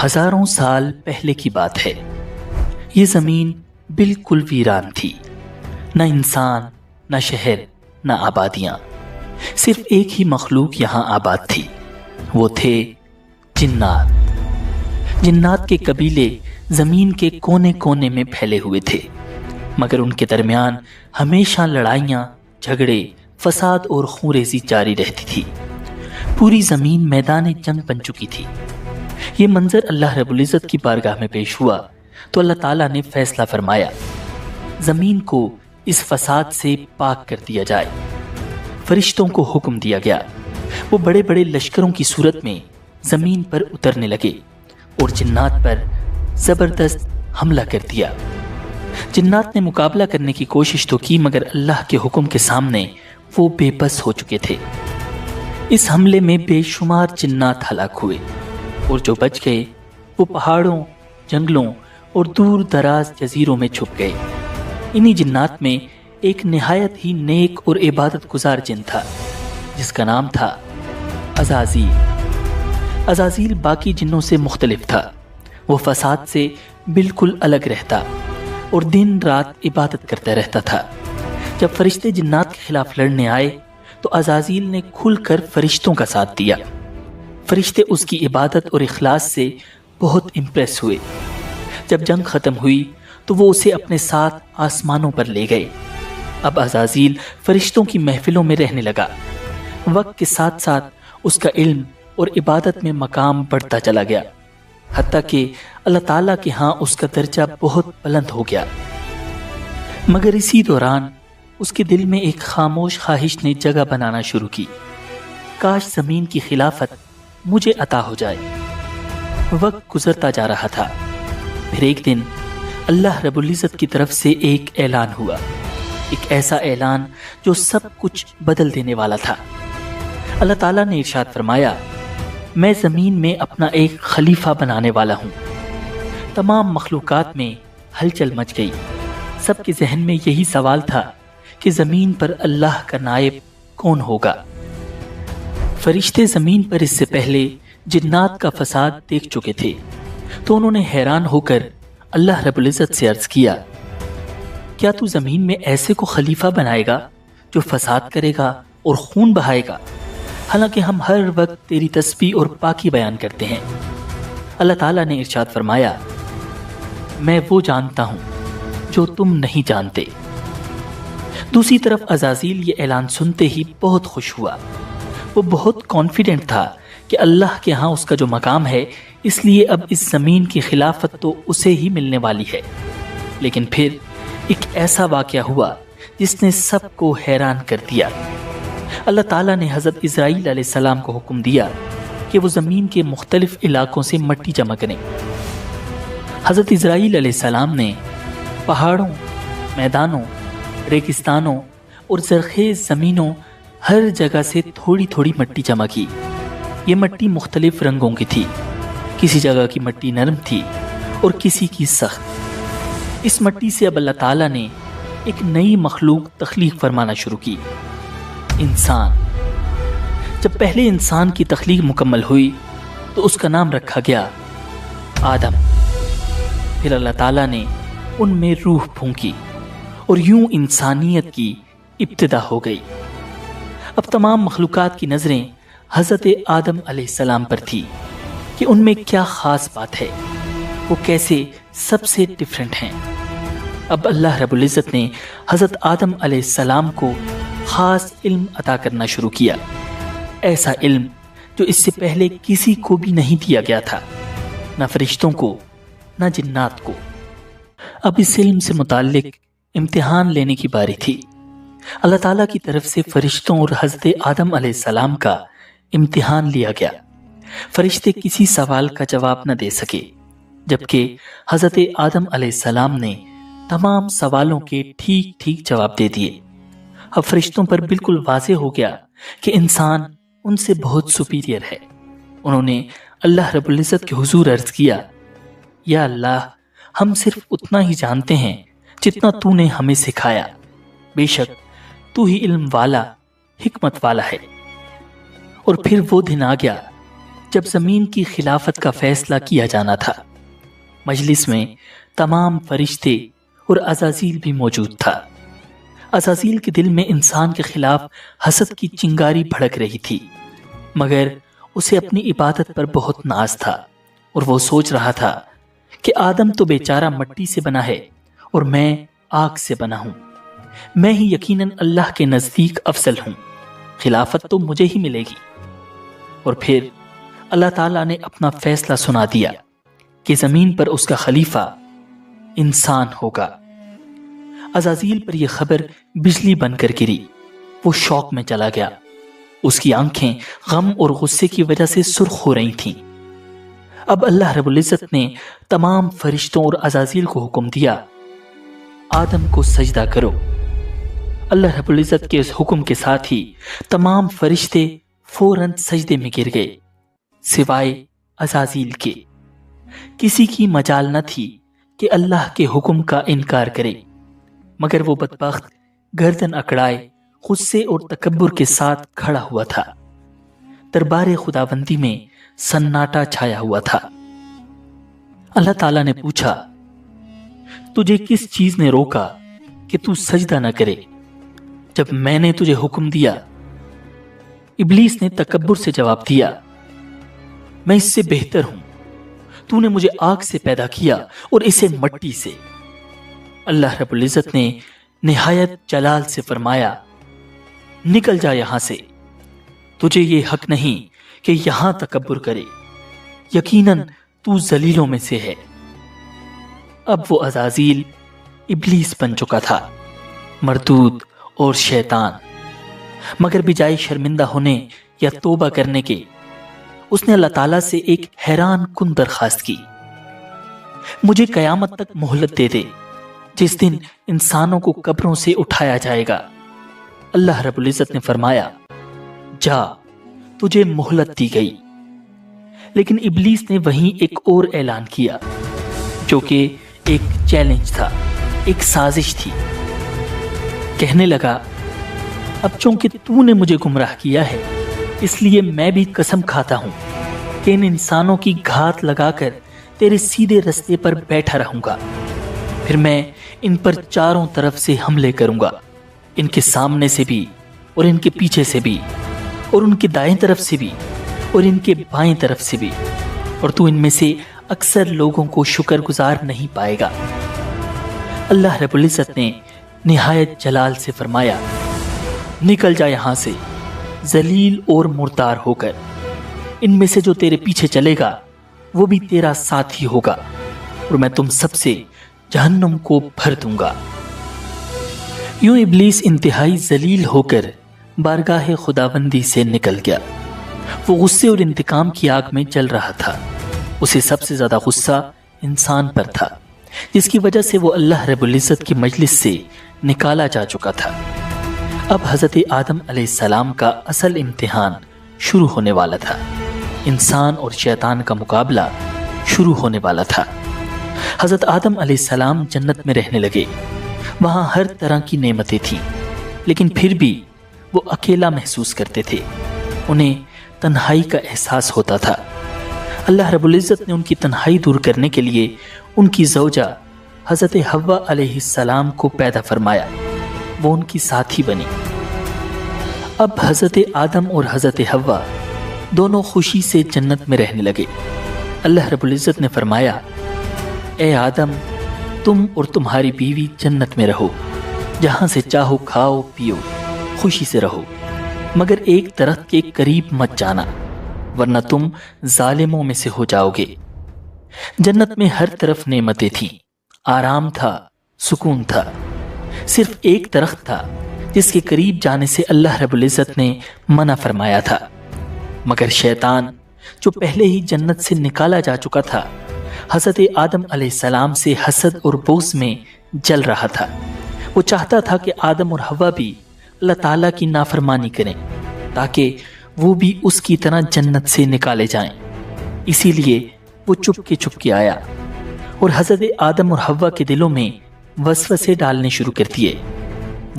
ہزاروں سال پہلے کی بات ہے۔ یہ زمین بالکل ویران تھی، نہ انسان، نہ شہر، نہ آبادیاں، صرف ایک ہی مخلوق یہاں آباد تھی، وہ تھے جنات۔ جنات کے قبیلے زمین کے کونے کونے میں پھیلے ہوئے تھے، مگر ان کے درمیان ہمیشہ لڑائیاں، جھگڑے، فساد اور خونریزی جاری رہتی تھی۔ پوری زمین میدان جنگ بن چکی تھی۔ یہ منظر اللہ رب العزت کی بارگاہ میں پیش ہوا تو اللہ تعالیٰ نے فیصلہ فرمایا، زمین کو اس فساد سے پاک کر دیا جائے۔ فرشتوں کو حکم دیا گیا، وہ بڑے بڑے لشکروں کی صورت میں زمین پر اترنے لگے اور جنات پر زبردست حملہ کر دیا۔ جنات نے مقابلہ کرنے کی کوشش تو کی، مگر اللہ کے حکم کے سامنے وہ بے بس ہو چکے تھے۔ اس حملے میں بے شمار جنات ہلاک ہوئے، اور جو بچ گئے وہ پہاڑوں، جنگلوں اور دور دراز جزیروں میں چھپ گئے۔ انہی جنات میں ایک نہایت ہی نیک اور عبادت گزار جن تھا، جس کا نام تھا عزازیل۔ عزازیل باقی جنوں سے مختلف تھا، وہ فساد سے بالکل الگ رہتا اور دن رات عبادت کرتا رہتا تھا۔ جب فرشتے جنات کے خلاف لڑنے آئے تو عزازیل نے کھل کر فرشتوں کا ساتھ دیا۔ فرشتے اس کی عبادت اور اخلاص سے بہت امپریس ہوئے۔ جب جنگ ختم ہوئی تو وہ اسے اپنے ساتھ آسمانوں پر لے گئے۔ اب عزازیل فرشتوں کی محفلوں میں رہنے لگا۔ وقت کے ساتھ ساتھ اس کا علم اور عبادت میں مقام بڑھتا چلا گیا، حتیٰ کہ اللہ تعالیٰ کے ہاں اس کا درجہ بہت بلند ہو گیا۔ مگر اسی دوران اس کے دل میں ایک خاموش خواہش نے جگہ بنانا شروع کی، کاش زمین کی خلافت مجھے عطا ہو جائے۔ وقت گزرتا جا رہا تھا، پھر ایک دن اللہ رب العزت کی طرف سے ایک اعلان ہوا، ایک ایسا اعلان جو سب کچھ بدل دینے والا تھا۔ اللہ تعالیٰ نے ارشاد فرمایا، میں زمین میں اپنا ایک خلیفہ بنانے والا ہوں۔ تمام مخلوقات میں ہلچل مچ گئی۔ سب کے ذہن میں یہی سوال تھا کہ زمین پر اللہ کا نائب کون ہوگا؟ فرشتے زمین پر اس سے پہلے جنات کا فساد دیکھ چکے تھے، تو انہوں نے حیران ہو کر اللہ رب العزت سے عرض کیا، کیا تو زمین میں ایسے کو خلیفہ بنائے گا جو فساد کرے گا اور خون بہائے گا؟ حالانکہ ہم ہر وقت تیری تسبیح اور پاکی بیان کرتے ہیں۔ اللہ تعالیٰ نے ارشاد فرمایا، میں وہ جانتا ہوں جو تم نہیں جانتے۔ دوسری طرف عزازیل یہ اعلان سنتے ہی بہت خوش ہوا۔ وہ بہت کانفیڈنٹ تھا کہ اللہ کے ہاں اس کا جو مقام ہے، اس لیے اب اس زمین کی خلافت تو اسے ہی ملنے والی ہے۔ لیکن پھر ایک ایسا واقعہ ہوا جس نے سب کو حیران کر دیا۔ اللہ تعالیٰ نے حضرت اسرائیل علیہ السلام کو حکم دیا کہ وہ زمین کے مختلف علاقوں سے مٹی جمع کریں۔ حضرت اسرائیل علیہ السلام نے پہاڑوں، میدانوں، ریگستانوں اور زرخیز زمینوں ہر جگہ سے تھوڑی تھوڑی مٹی جمع کی۔ یہ مٹی مختلف رنگوں کی تھی، کسی جگہ کی مٹی نرم تھی اور کسی کی سخت۔ اس مٹی سے اب اللہ تعالیٰ نے ایک نئی مخلوق تخلیق فرمانا شروع کی، انسان۔ جب پہلے انسان کی تخلیق مکمل ہوئی تو اس کا نام رکھا گیا آدم۔ پھر اللہ تعالیٰ نے ان میں روح پھونکی اور یوں انسانیت کی ابتدا ہو گئی۔ اب تمام مخلوقات کی نظریں حضرت آدم علیہ السلام پر تھی کہ ان میں کیا خاص بات ہے، وہ کیسے سب سے ڈیفرنٹ ہیں۔ اب اللہ رب العزت نے حضرت آدم علیہ السلام کو خاص علم عطا کرنا شروع کیا، ایسا علم جو اس سے پہلے کسی کو بھی نہیں دیا گیا تھا، نہ فرشتوں کو، نہ جنات کو۔ اب اس علم سے متعلق امتحان لینے کی باری تھی۔ اللہ تعالیٰ کی طرف سے فرشتوں اور حضرت آدم علیہ السلام کا امتحان لیا گیا۔ فرشتے کسی سوال کا جواب نہ دے سکے، جبکہ حضرت آدم علیہ السلام نے تمام سوالوں کے ٹھیک ٹھیک جواب دے دیے۔ اب فرشتوں پر بالکل واضح ہو گیا کہ انسان ان سے بہت سپیریئر ہے۔ انہوں نے اللہ رب العزت کے حضور عرض کیا، یا اللہ، ہم صرف اتنا ہی جانتے ہیں جتنا تو نے ہمیں سکھایا، بے شک تو ہی علم والا، حکمت والا ہے۔ اور پھر وہ دن آ گیا جب زمین کی خلافت کا فیصلہ کیا جانا تھا۔ مجلس میں تمام فرشتے اور عزازیل بھی موجود تھا۔ عزازیل کے دل میں انسان کے خلاف حسد کی چنگاری بھڑک رہی تھی، مگر اسے اپنی عبادت پر بہت ناز تھا، اور وہ سوچ رہا تھا کہ آدم تو بیچارہ مٹی سے بنا ہے اور میں آگ سے بنا ہوں، میں ہی یقیناً اللہ کے نزدیک افضل ہوں، خلافت تو مجھے ہی ملے گی۔ اور پھر اللہ تعالیٰ نے اپنا فیصلہ سنا دیا کہ زمین پر اس کا خلیفہ انسان ہوگا۔ عزازیل پر یہ خبر بجلی بن کر گری، وہ شوق میں چلا گیا، اس کی آنکھیں غم اور غصے کی وجہ سے سرخ ہو رہی تھیں۔ اب اللہ رب العزت نے تمام فرشتوں اور عزازیل کو حکم دیا، آدم کو سجدہ کرو۔ اللہ رب العزت کے اس حکم کے ساتھ ہی تمام فرشتے فوراً سجدے میں گر گئے، سوائے عزازیل کے۔ کسی کی مجال نہ تھی کہ اللہ کے حکم کا انکار کرے، مگر وہ بدبخت گردن اکڑائے غصے اور تکبر کے ساتھ کھڑا ہوا تھا۔ دربار خداوندی میں سناٹا چھایا ہوا تھا۔ اللہ تعالیٰ نے پوچھا، تجھے کس چیز نے روکا کہ تو سجدہ نہ کرے جب میں نے تجھے حکم دیا؟ ابلیس نے تکبر سے جواب دیا، میں اس سے بہتر ہوں، تو نے مجھے آگ سے پیدا کیا اور اسے مٹی سے۔ اللہ رب العزت نے نہایت جلال سے فرمایا، نکل جا یہاں سے، تجھے یہ حق نہیں کہ یہاں تکبر کرے، یقیناً تو ذلیلوں میں سے ہے۔ اب وہ عزازیل ابلیس بن چکا تھا، مردود اور شیطان، مگر بجائے شرمندہ ہونے یا توبہ کرنے کے، اس نے اللہ تعالیٰ سے ایک حیران کن درخواست کی، مجھے قیامت تک مہلت دے دے، جس دن انسانوں کو قبروں سے اٹھایا جائے گا۔ اللہ رب العزت نے فرمایا، جا، تجھے مہلت دی گئی۔ لیکن ابلیس نے وہیں ایک اور اعلان کیا، جو کہ ایک چیلنج تھا، ایک سازش تھی۔ کہنے لگا، اب چونکہ تو نے مجھے گمراہ کیا ہے، اس لیے میں بھی قسم کھاتا ہوں کہ ان انسانوں کی گھات لگا کر تیرے سیدھے رستے پر بیٹھا رہوں گا، پھر میں ان پر چاروں طرف سے حملے کروں گا، ان کے سامنے سے بھی اور ان کے پیچھے سے بھی، اور ان کے دائیں طرف سے بھی اور ان کے بائیں طرف سے بھی، اور تو ان میں سے اکثر لوگوں کو شکر گزار نہیں پائے گا۔ اللہ رب العزت نے نہایت جلال سے فرمایا، نکل جا یہاں سے ذلیل اور مردار ہو کر، ان میں سے جو تیرے پیچھے چلے گا وہ بھی تیرا ساتھی ہوگا، اور میں تم سب سے جہنم کو بھر دوں گا۔ یوں ابلیس انتہائی ذلیل ہو کر بارگاہ خداوندی سے نکل گیا۔ وہ غصے اور انتقام کی آگ میں جل رہا تھا۔ اسے سب سے زیادہ غصہ انسان پر تھا، جس کی وجہ سے وہ اللہ رب العزت کی مجلس سے نکالا جا چکا تھا۔ اب حضرت آدم علیہ السلام کا اصل امتحان شروع ہونے والا تھا۔ انسان اور شیطان کا مقابلہ شروع ہونے والا تھا۔ حضرت آدم علیہ السلام جنت میں رہنے لگے، وہاں ہر طرح کی نعمتیں تھیں، لیکن پھر بھی وہ اکیلا محسوس کرتے تھے، انہیں تنہائی کا احساس ہوتا تھا۔ اللہ رب العزت نے ان کی تنہائی دور کرنے کے لیے ان کی زوجہ حضرت حوا علیہ السلام کو پیدا فرمایا، وہ ان کی ساتھی بنی۔ اب حضرت آدم اور حضرت حوا دونوں خوشی سے جنت میں رہنے لگے۔ اللہ رب العزت نے فرمایا، اے آدم، تم اور تمہاری بیوی جنت میں رہو، جہاں سے چاہو کھاؤ پیو، خوشی سے رہو، مگر ایک درخت کے قریب مت جانا، ورنہ تم ظالموں میں سے ہو جاؤ گے۔ جنت میں ہر طرف نعمتیں تھیں، آرام تھا، سکون تھا، صرف ایک درخت تھا جس کے قریب جانے سے اللہ رب العزت نے منع فرمایا تھا، مگر شیطان جو پہلے ہی جنت سے نکالا جا چکا تھا، حضرت آدم علیہ السلام سے حسد اور بغض میں جل رہا تھا۔ وہ چاہتا تھا کہ آدم اور حوا بھی اللہ تعالیٰ کی نافرمانی کریں تاکہ وہ بھی اس کی طرح جنت سے نکالے جائیں۔ اسی لیے وہ چپ کے آیا اور حضرت آدم اور حوا کے دلوں میں وسوسے ڈالنے شروع کر دیے۔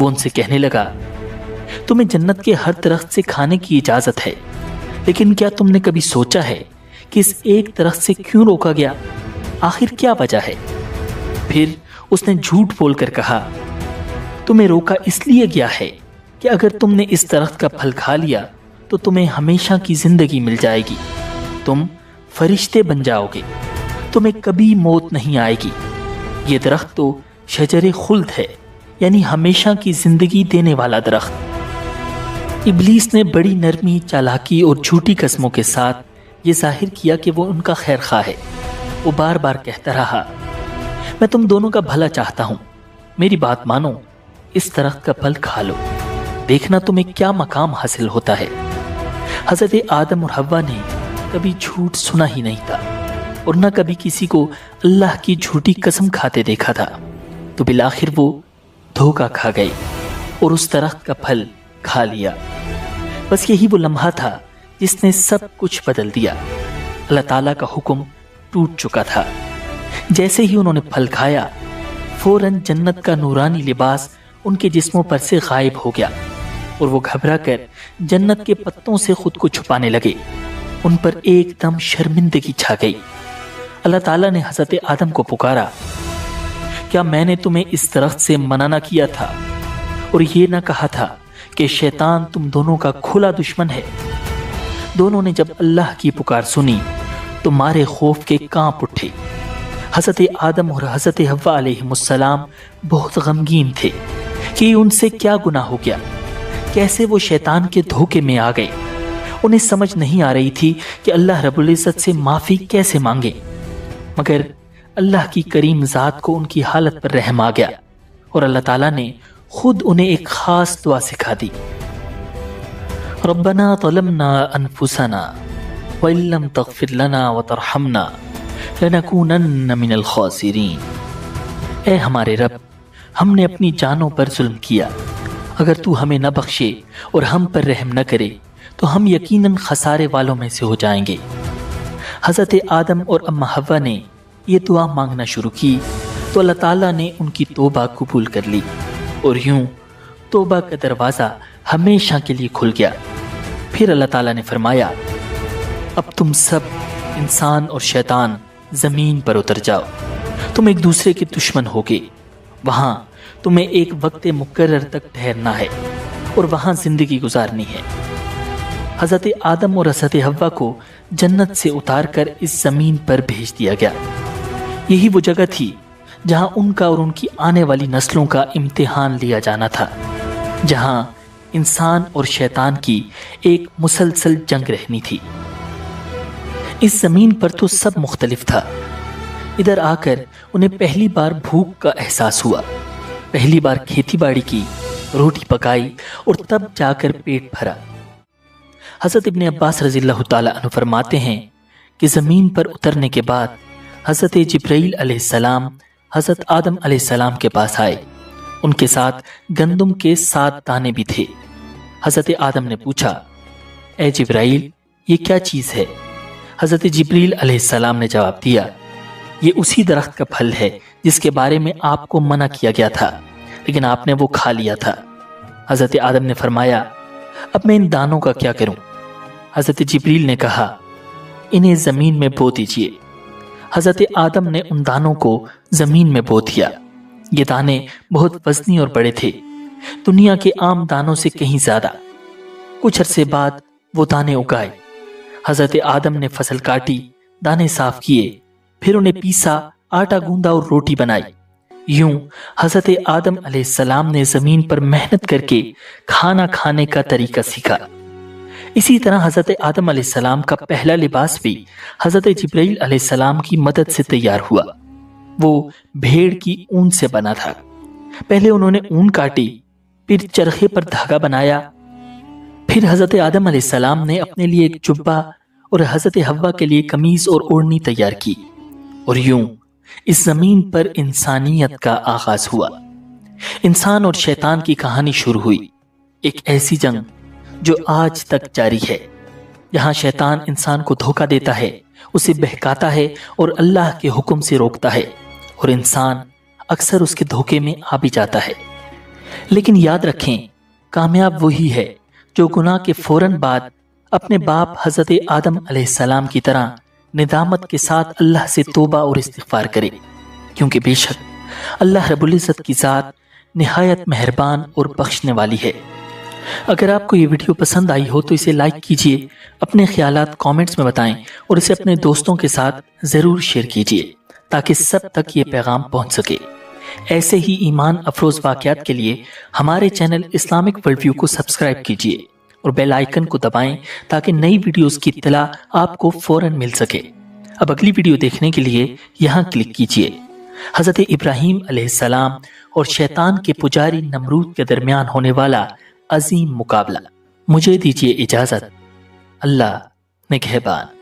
وہ ان سے کہنے لگا، تمہیں جنت کے ہر درخت سے کھانے کی اجازت ہے، لیکن کیا تم نے کبھی سوچا ہے کہ اس ایک درخت سے کیوں روکا گیا؟ آخر کیا وجہ ہے؟ پھر اس نے جھوٹ بول کر کہا، تمہیں روکا اس لیے گیا ہے کہ اگر تم نے اس درخت کا پھل کھا لیا تو تمہیں ہمیشہ کی زندگی مل جائے گی، تم فرشتے بن جاؤ گے، تمہیں کبھی موت نہیں آئے گی۔ یہ درخت تو شجر خلد ہے، یعنی ہمیشہ کی زندگی دینے والا درخت۔ ابلیس نے بڑی نرمی، چالاکی اور جھوٹی قسموں کے ساتھ یہ ظاہر کیا کہ وہ ان کا خیر خواہ ہے۔ وہ بار بار کہتا رہا، میں تم دونوں کا بھلا چاہتا ہوں، میری بات مانو، اس درخت کا پھل کھا لو، دیکھنا تمہیں کیا مقام حاصل ہوتا ہے۔ حضرت آدم اور حوا نے کبھی جھوٹ سنا ہی نہیں تھا اور نہ کبھی کسی کو اللہ کی جھوٹی قسم کھاتے دیکھا تھا، تو بالآخر وہ دھوکہ کھا گئے اور اس درخت کا پھل کھا لیا۔ بس یہی وہ لمحہ تھا جس نے سب کچھ بدل دیا۔ اللہ تعالیٰ کا حکم ٹوٹ چکا تھا۔ جیسے ہی انہوں نے پھل کھایا، فوراً جنت کا نورانی لباس ان کے جسموں پر سے غائب ہو گیا اور وہ گھبرا کر جنت کے پتوں سے خود کو چھپانے لگے۔ ان پر ایک دم شرمندگی چھا گئی۔ اللہ تعالیٰ نے حضرت آدم کو پکارا، کیا میں نے تمہیں اس درخت سے منع نہ کیا تھا اور یہ نہ کہا تھا کہ شیطان تم دونوں کا کھلا دشمن ہے؟ دونوں نے جب اللہ کی پکار سنی تو مارے خوف کے کانپ اٹھے۔ حضرت آدم اور حضرت حوا علیہ السلام بہت غمگین تھے کہ ان سے کیا گناہ ہو گیا، کیسے وہ شیطان کے دھوکے میں آ گئے۔ انہیں سمجھ نہیں آ رہی تھی کہ اللہ رب العزت سے معافی کیسے مانگے، مگر اللہ کی کریم ذات کو ان کی حالت پر رحم آ گیا اور اللہ تعالیٰ نے خود انہیں ایک خاص دعا سکھا دی، ربنا ظلمنا انفسنا وان لم تغفر لنا وترحمنا لنکونن من الخاسرین۔ اے ہمارے رب، ہم نے اپنی جانوں پر ظلم کیا، اگر تو ہمیں نہ بخشے اور ہم پر رحم نہ کرے تو ہم یقیناً خسارے والوں میں سے ہو جائیں گے۔ حضرت آدم اور اماں حوا نے یہ دعا مانگنا شروع کی تو اللہ تعالیٰ نے ان کی توبہ قبول کر لی اور یوں توبہ کا دروازہ ہمیشہ کے لیے کھل گیا۔ پھر اللہ تعالیٰ نے فرمایا، اب تم سب انسان اور شیطان زمین پر اتر جاؤ، تم ایک دوسرے کے دشمن ہوگے، وہاں تمہیں ایک وقت مقرر تک ٹھہرنا ہے اور وہاں زندگی گزارنی ہے۔ حضرت آدم اور حضرت حوا کو جنت سے اتار کر اس زمین پر بھیج دیا گیا۔ یہی وہ جگہ تھی جہاں ان کا اور ان کی آنے والی نسلوں کا امتحان لیا جانا تھا، جہاں انسان اور شیطان کی ایک مسلسل جنگ رہنی تھی۔ اس زمین پر تو سب مختلف تھا۔ ادھر آ کر انہیں پہلی بار بھوک کا احساس ہوا، پہلی بار کھیتی باڑی کی، روٹی پکائی اور تب جا کر پیٹ بھرا۔ حضرت ابن عباس رضی اللہ تعالیٰ عنہ فرماتے ہیں کہ زمین پر اترنے کے بعد حضرت جبرائیل علیہ السلام حضرت آدم علیہ السلام کے پاس آئے۔ ان کے ساتھ گندم کے 7 دانے بھی تھے۔ حضرت آدم نے پوچھا، اے جبرائیل، یہ کیا چیز ہے؟ حضرت جبرائیل علیہ السلام نے جواب دیا، یہ اسی درخت کا پھل ہے جس کے بارے میں آپ کو منع کیا گیا تھا، لیکن آپ نے وہ کھا لیا تھا۔ حضرت آدم نے فرمایا، اب میں ان دانوں کا کیا کروں؟ حضرت جبرائیل نے کہا، انہیں زمین میں بو دیجئے۔ حضرت آدم نے ان دانوں کو زمین میں بو دیا۔ یہ دانے بہت وزنی اور بڑے تھے، دنیا کے عام دانوں سے کہیں زیادہ۔ کچھ عرصے بعد وہ دانے اگائے۔ حضرت آدم نے فصل کاٹی، دانے صاف کیے، پھر انہیں پیسا، آٹا گوندا اور روٹی بنائی۔ یوں حضرت آدم علیہ السلام نے زمین پر محنت کر کے کھانا کھانے کا طریقہ سیکھا۔ اسی طرح حضرت آدم علیہ السلام کا پہلا لباس بھی حضرت جبرائیل علیہ السلام کی مدد سے تیار ہوا۔ وہ بھیڑ کی اون سے بنا تھا۔ پہلے انہوں نے اون کاٹی، پھر چرخے پر دھاگا بنایا، پھر حضرت آدم علیہ السلام نے اپنے لیے ایک جبہ اور حضرت حوا کے لیے قمیض اور اوڑھنی تیار کی، اور یوں اس زمین پر انسانیت کا آغاز ہوا۔ انسان اور شیطان کی کہانی شروع ہوئی، ایک ایسی جنگ جو آج تک جاری ہے، جہاں شیطان انسان کو دھوکہ دیتا ہے، اسے بہکاتا ہے اور اللہ کے حکم سے روکتا ہے، اور انسان اکثر اس کے دھوکے میں آ بھی جاتا ہے۔ لیکن یاد رکھیں، کامیاب وہی ہے جو گناہ کے فوراً بعد اپنے باپ حضرت آدم علیہ السلام کی طرح ندامت کے ساتھ اللہ سے توبہ اور استغفار کرے، کیونکہ بے شک اللہ رب العزت کی ذات نہایت مہربان اور بخشنے والی ہے۔ اگر آپ کو یہ ویڈیو پسند آئی ہو تو اسے لائک کیجئے، اپنے خیالات کامنٹس میں بتائیں اور اسے اپنے دوستوں کے ساتھ ضرور شیئر کیجئے تاکہ سب تک یہ پیغام پہنچ سکے۔ ایسے ہی ایمان افروز واقعات کے لیے ہمارے چینل اسلامک ورلڈ ویو کو سبسکرائب کیجئے اور بیل آئیکن کو دبائیں تاکہ نئی ویڈیوز کی اطلاع آپ کو فوراً مل سکے۔ اب اگلی ویڈیو دیکھنے کے لیے یہاں کلک کیجئے۔ حضرت ابراہیم علیہ السلام اور شیطان کے پجاری نمرود کے درمیان ہونے والا عظیم مقابلہ۔ مجھے دیجئے اجازت، اللہ نگہبان۔